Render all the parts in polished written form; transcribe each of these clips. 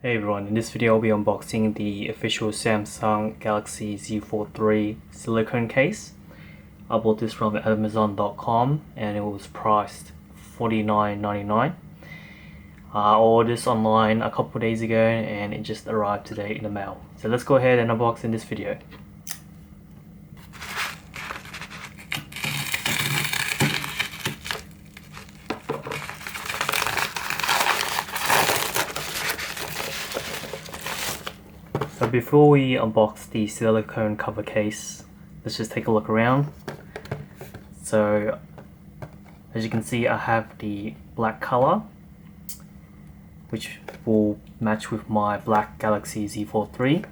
Hey everyone, in this video I'll be unboxing the official Samsung Galaxy Z Fold 3 silicone case. I bought this from Amazon.com and it was priced $49.99. I ordered this online a couple days ago and it just arrived today in the mail. So let's go ahead and unbox in this video. So before we unbox the silicone cover case, let's just take a look around. So as you can see, I have the black color, which will match with my black Galaxy Z Fold 3.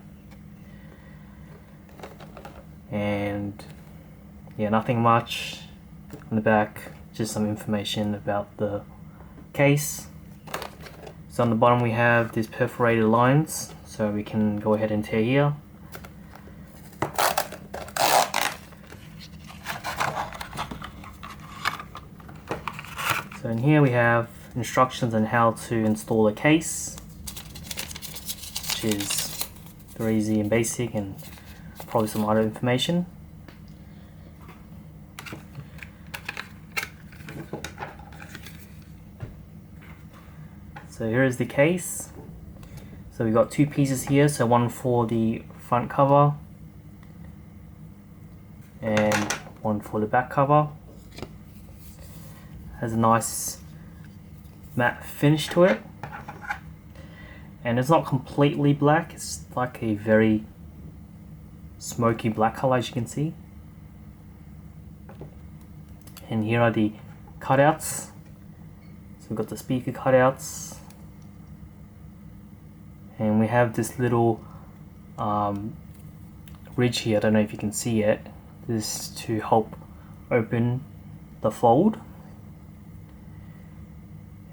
And yeah, nothing much on the back, just some information about the case. So on the bottom we have these perforated lines, so we can go ahead and tear here. So in here we have instructions on how to install a case, which is very easy and basic, and probably some other information. So here is the case. So we got two pieces here, so one for the front cover and one for the back cover. Has a nice matte finish to it, and it's not completely black, it's like a very smoky black color, as you can see. And here are the cutouts. So we've got the speaker cutouts, and we have this little ridge here. I don't know if you can see it. This is to help open the fold,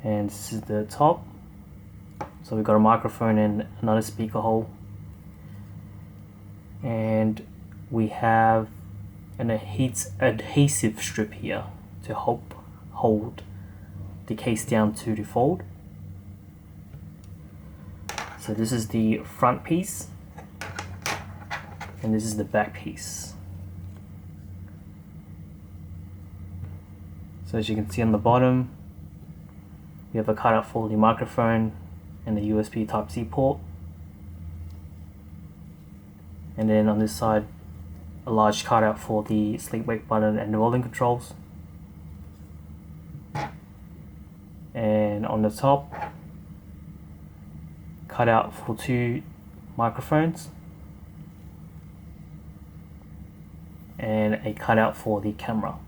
and this is the top. So we've got a microphone and another speaker hole, and we have an adhesive strip here to help hold the case down to the fold. So this is the front piece, and this is the back piece. So as you can see on the bottom, we have a cutout for the microphone and the USB Type-C port. And then on this side, a large cutout for the sleep wake button and the volume controls. And on the top, cutout for two microphones and a cutout for the camera.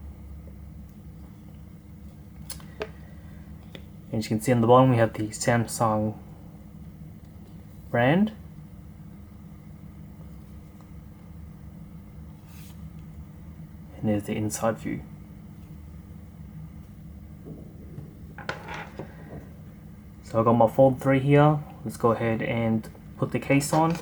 And as you can see on the bottom, we have the Samsung brand. And there's the inside view. So I got my Fold 3 here. Let's go ahead and put the case on.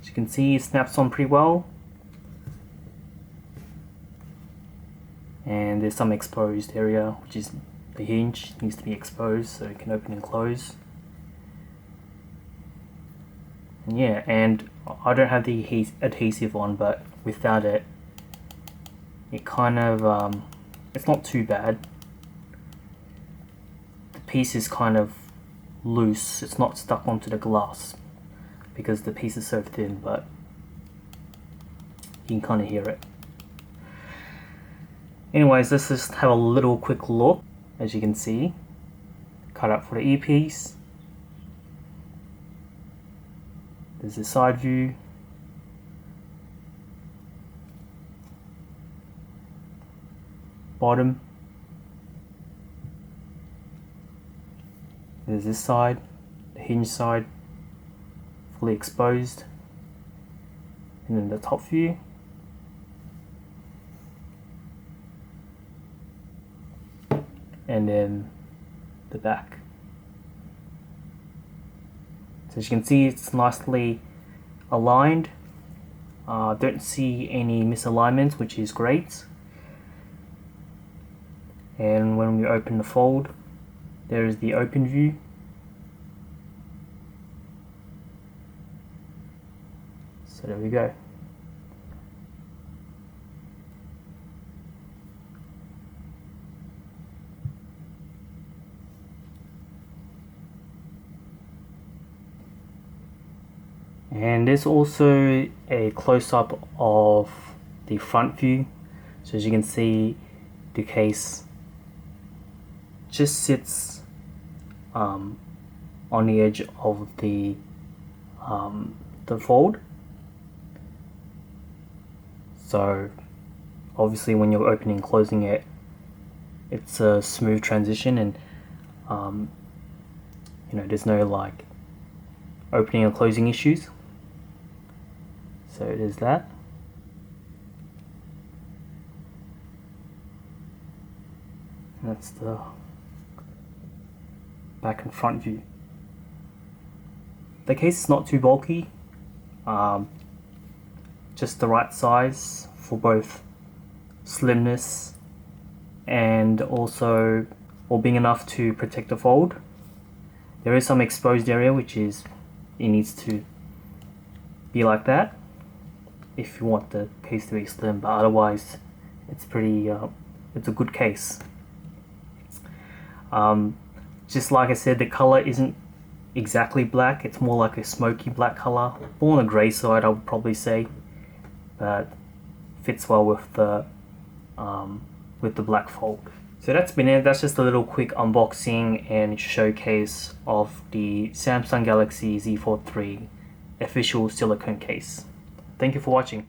As you can see, it snaps on pretty well. And there's some exposed area, which is the hinge needs to be exposed so it can open and close. And yeah, and I don't have the adhesive on, but without it, it kind of, it's not too bad. The piece is kind of loose, it's not stuck onto the glass because the piece is so thin, but you can kind of hear it. Anyways, let's just have a little quick look. As you can see, cut out for the earpiece. There's the side view. Bottom. There's this side, the hinge side, fully exposed. And then the top view. And then the back. So as you can see, it's nicely aligned. Don't see any misalignments, which is great. And when we open the fold, there is the open view. So there we go. And there's also a close-up of the front view. So as you can see, the case just sits on the edge of the fold. So obviously when you're opening and closing it, it's a smooth transition, and you know, there's no like opening and closing issues. So it is that. That's the back and front view. The case is not too bulky, just the right size for both slimness and also being enough to protect the fold. There is some exposed area, which is, it needs to be like that if you want the case to be slim, but otherwise it's pretty it's a good case. Just like I said, the color isn't exactly black, it's more like a smoky black color, more on the grey side I would probably say, but fits well with the black fold. So that's been it. That's just a little quick unboxing and showcase of the Samsung Galaxy Z Fold 3 official silicone case. Thank you for watching.